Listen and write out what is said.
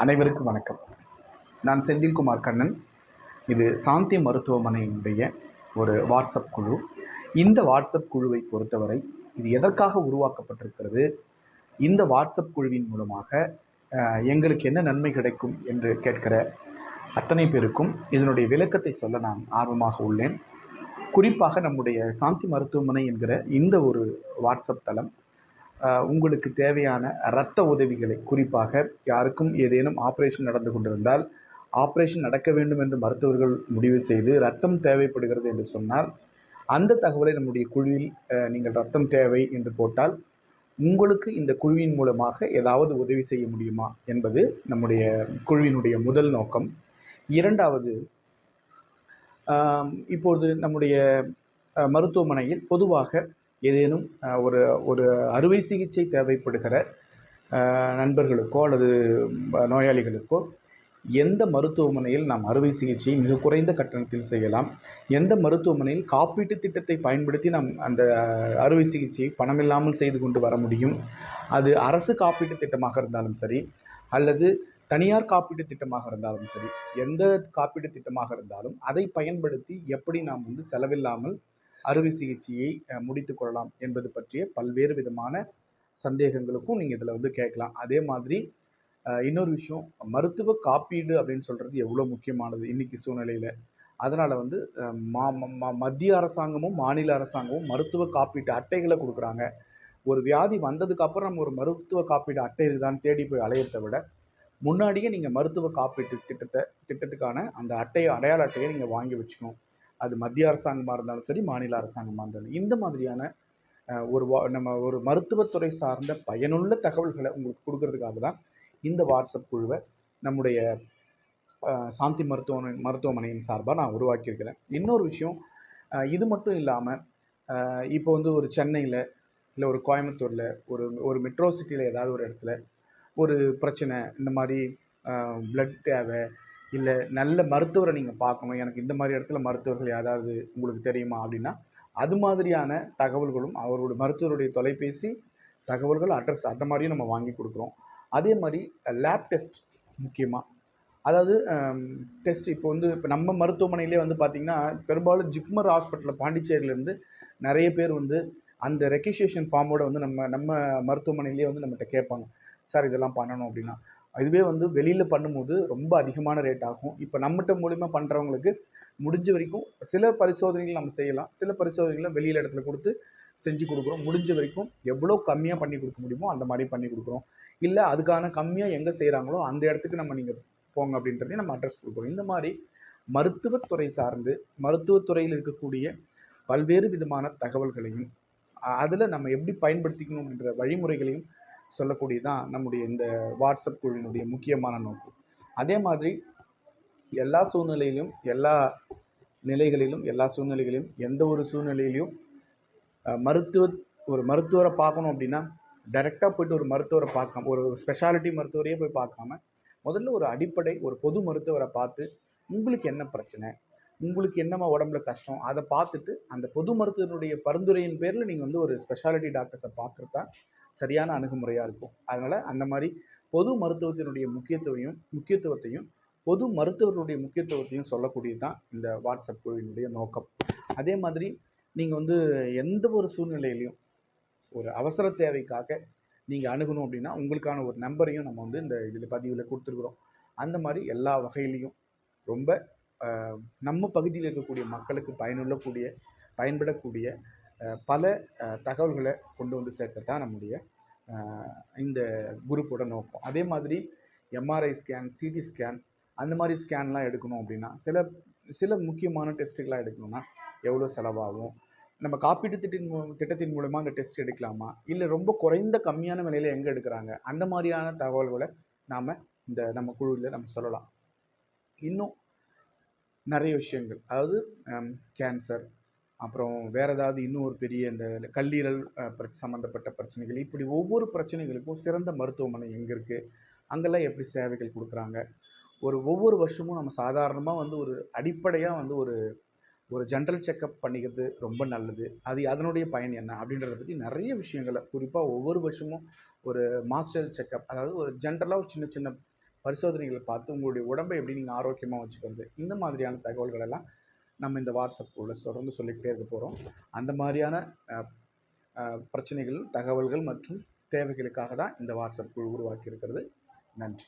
அனைவருக்கும் வணக்கம். நான் செந்தில்குமார் கண்ணன். இது சாந்தி மருத்துவமனையினுடைய ஒரு வாட்ஸ்அப் குழு. இந்த வாட்ஸ்அப் குழுவை பொறுத்தவரை இது எதற்காக உருவாக்கப்பட்டிருக்கிறது, இந்த வாட்ஸ்அப் குழுவின் மூலமாக எங்களுக்கு என்ன நன்மை கிடைக்கும் என்று கேட்கிற அத்தனை பேருக்கும் இதனுடைய விளக்கத்தை சொல்ல நான் ஆர்வமாக உள்ளேன். குறிப்பாக நம்முடைய சாந்தி மருத்துவமனை என்கிற இந்த ஒரு வாட்ஸ்அப் தளம் உங்களுக்கு தேவையான இரத்த உதவிகளை, குறிப்பாக யாருக்கும் ஏதேனும் ஆப்ரேஷன் நடந்து கொண்டிருந்தால், ஆப்ரேஷன் நடக்க வேண்டும் என்று மருத்துவர்கள் முடிவு செய்து இரத்தம் தேவைப்படுகிறது என்று சொன்னால், அந்த தகவலை நம்முடைய குழுவில் நீங்கள் இரத்தம் தேவை என்று போட்டால், உங்களுக்கு இந்த குழுவின் மூலமாக ஏதாவது உதவி செய்ய முடியுமா என்பது நம்முடைய குழுவினுடைய முதல் நோக்கம். இரண்டாவது, இப்போது நம்முடைய மருத்துவமனையில் பொதுவாக ஏதேனும் ஒரு ஒரு அறுவை சிகிச்சை தேவைப்படுகிற நண்பர்களுக்கோ அல்லது நோயாளிகளுக்கோ எந்த மருத்துவமனையில் நாம் அறுவை சிகிச்சையை மிக குறைந்த கட்டணத்தில் செய்யலாம், எந்த மருத்துவமனையில் காப்பீட்டு திட்டத்தை பயன்படுத்தி நாம் அந்த அறுவை சிகிச்சையை பணமில்லாமல் செய்து கொண்டு வர முடியும், அது அரசு காப்பீட்டு திட்டமாக இருந்தாலும் சரி அல்லது தனியார் காப்பீட்டு திட்டமாக இருந்தாலும் சரி, எந்த காப்பீட்டு திட்டமாக இருந்தாலும் அதை பயன்படுத்தி எப்படி நாம் செலவில்லாமல் அறுவை சிகிச்சையை முடித்து கொள்ளலாம் என்பது பற்றிய பல்வேறு விதமான சந்தேகங்களுக்கும் நீங்கள் இதில் கேட்கலாம். அதே மாதிரி இன்னொரு விஷயம், மருத்துவ காப்பீடு அப்படின்னு சொல்கிறது எவ்வளோ முக்கியமானது இன்றைக்கி சூழ்நிலையில். அதனால் மத்திய அரசாங்கமும் மாநில அரசாங்கமும் மருத்துவ காப்பீட்டு அட்டைகளை கொடுக்குறாங்க. ஒரு வியாதி வந்ததுக்கப்புறம் நம்ம ஒரு மருத்துவ காப்பீடு அட்டை இருக்குதான்னு தேடி போய் அலையத்தை விட, முன்னாடியே நீங்கள் மருத்துவ காப்பீட்டு திட்டத்துக்கான அந்த அடையாள அட்டையை நீங்கள் வாங்கி வச்சுக்கணும். அது மத்திய அரசாங்கமாக இருந்தாலும் சரி, மாநில அரசாங்கமாக இருந்தாலும். இந்த மாதிரியான நம்ம ஒரு மருத்துவத்துறை சார்ந்த பயனுள்ள தகவல்களை உங்களுக்கு கொடுக்கறதுக்காக தான் இந்த வாட்ஸ்அப் குழுவை நம்முடைய சாந்தி மருத்துவமனையின் சார்பாக நான் உருவாக்கியிருக்கிறேன். இன்னொரு விஷயம், இது மட்டும் இல்லாமல் இப்போ ஒரு சென்னையில் இல்லை ஒரு கோயம்புத்தூரில் ஒரு ஒரு மெட்ரோ சிட்டியில் ஏதாவது ஒரு இடத்துல ஒரு பிரச்சனை, இந்த மாதிரி பிளட் தேவை, இல்லை நல்ல மருத்துவரை நீங்கள் பார்க்கணும், எனக்கு இந்த மாதிரி இடத்துல மருத்துவர்கள் யாராவது உங்களுக்கு தெரியுமா அப்படின்னா, அது மாதிரியான தகவல்களும் அவர்களுடைய மருத்துவருடைய தொலைபேசி தகவல்கள், அட்ரஸ் அந்த மாதிரியும் நம்ம வாங்கி கொடுக்குறோம். அதே மாதிரி லேப் டெஸ்ட் முக்கியமாக, அதாவது டெஸ்ட் இப்போ இப்போ நம்ம மருத்துவமனையிலே பார்த்திங்கன்னா, பெரும்பாலும் ஜிப்மர் ஹாஸ்பிட்டலில் பாண்டிச்சேரியிலேருந்து நிறைய பேர் அந்த ரெக்யூசியேஷன் ஃபார்மோட நம்ம மருத்துவமனையிலே நம்மகிட்ட கேட்பாங்க, சார் இதெல்லாம் பண்ணணும் அப்படின்னா. இதுவே வெளியில் பண்ணும்போது ரொம்ப அதிகமான ரேட் ஆகும். இப்போ நம்மகிட்ட மூலிமா பண்ணுறவங்களுக்கு முடிஞ்ச வரைக்கும் சில பரிசோதனைகள் நம்ம செய்யலாம், சில பரிசோதனைகளை வெளியில் இடத்துல கொடுத்து செஞ்சு கொடுக்குறோம். முடிஞ்ச வரைக்கும் எவ்வளோ கம்மியாக பண்ணி கொடுக்க முடியுமோ அந்த மாதிரி பண்ணி கொடுக்குறோம். இல்லை அதுக்கான கம்மியாக எங்கே செய்கிறாங்களோ அந்த இடத்துக்கு நீங்கள் போங்க அப்படின்றதையும் நம்ம அட்ரஸ் கொடுக்குறோம். இந்த மாதிரி மருத்துவத்துறை சார்ந்து மருத்துவத்துறையில் இருக்கக்கூடிய பல்வேறு விதமான தகவல்களையும் அதில் நம்ம எப்படி பயன்படுத்திக்கணும் என்ற வழிமுறைகளையும் சொல்லக்கூடியதான் நம்முடைய இந்த வாட்ஸ்அப் குழுவினுடைய முக்கியமான நோக்கம். அதே மாதிரி எல்லா சூழ்நிலையிலும், எல்லா நிலைகளிலும், எல்லா சூழ்நிலைகளிலும், எந்த ஒரு சூழ்நிலையிலையும் ஒரு மருத்துவரை பார்க்கணும் அப்படின்னா டைரெக்டாக போய்ட்டு ஒரு மருத்துவரை பார்க்காம, ஒரு ஸ்பெஷாலிட்டி மருத்துவரையே போய் பார்க்காம, முதல்ல ஒரு அடிப்படை ஒரு பொது மருத்துவரை பார்த்து உங்களுக்கு என்ன பிரச்சனை, உங்களுக்கு என்னமா உடம்புல கஷ்டம், அதை பார்த்துட்டு அந்த பொது மருத்துவனுடைய பரிந்துரையின் பேரில் நீங்கள் ஒரு ஸ்பெஷாலிட்டி டாக்டர்ஸை பார்க்குறது தான் சரியான அணுகுமுறையாக இருக்கும். அதனால் அந்த மாதிரி பொது மருத்துவத்தினுடைய முக்கியத்துவத்தையும் பொது மருத்துவர்களுடைய முக்கியத்துவத்தையும் சொல்லக்கூடியது தான் இந்த வாட்ஸ்அப் குழுவினுடைய நோக்கம். அதே மாதிரி நீங்கள் எந்த ஒரு சூழ்நிலையிலையும் ஒரு அவசர தேவைக்காக நீங்கள் அணுகணும் அப்படின்னா உங்களுக்கான ஒரு நம்பரையும் நம்ம இந்த இதில் பதிவில் கொடுத்துருக்குறோம். அந்த மாதிரி எல்லா வகையிலையும் ரொம்ப நம்ம பகுதியில் இருக்கக்கூடிய மக்களுக்கு பயன்படக்கூடிய பல தகவல்களை கொண்டு சேர்க்க தான் நம்முடைய இந்த குரூப்போட நோக்கம். அதே மாதிரி எம்ஆர்ஐ ஸ்கேன், சிடி ஸ்கேன், அந்த மாதிரி ஸ்கேன்லாம் எடுக்கணும் அப்படின்னா சில முக்கியமான டெஸ்ட்டுகளாக எடுக்கணும்னா எவ்வளோ செலவாகும், நம்ம காப்பீட்டு திட்டத்தின் மூலமாக அந்த டெஸ்ட் எடுக்கலாமா, இல்லை ரொம்ப குறைந்த கம்மியான விலையில் எங்கே எடுக்கிறாங்க, அந்த மாதிரியான தகவல்களை நாம் நம்ம குழுவில் நம்ம சொல்லலாம். இன்னும் நிறைய விஷயங்கள், அதாவது கேன்சர், அப்புறம் வேறு ஏதாவது இன்னும் ஒரு பெரிய இந்த கல்லீரல் சம்மந்தப்பட்ட பிரச்சனைகள், இப்படி ஒவ்வொரு பிரச்சனைகளுக்கும் சிறந்த மருத்துவமனை எங்கே இருக்குது, அங்கெல்லாம் எப்படி சேவைகள் கொடுக்குறாங்க, ஒவ்வொரு வருஷமும் நம்ம சாதாரணமாக ஒரு அடிப்படையாக ஒரு ஜென்ரல் செக்கப் பண்ணிக்கிறது ரொம்ப நல்லது. அதனுடைய பயன் என்ன அப்படின்றத பற்றி நிறைய விஷயங்களை, குறிப்பாக ஒவ்வொரு வருஷமும் ஒரு மாஸ்டர் செக்கப், அதாவது ஒரு ஜென்ரலாக ஒரு சின்ன சின்ன பரிசோதனைகளை பார்த்து உங்களுடைய உடம்பை எப்படி நீங்கள் ஆரோக்கியமாக வச்சுக்கிறது, இந்த மாதிரியான தகவல்கள் எல்லாம் நம்ம இந்த வாட்ஸ்அப் குழுவில் தொடர்ந்து சொல்லிக்கிட்டே இருக்க போகிறோம். அந்த மாதிரியான பிரச்சனைகள், தகவல்கள் மற்றும் தேவைகளுக்காக தான் இந்த வாட்ஸ்அப் குழு உருவாக்கி இருக்கிறது. நன்றி.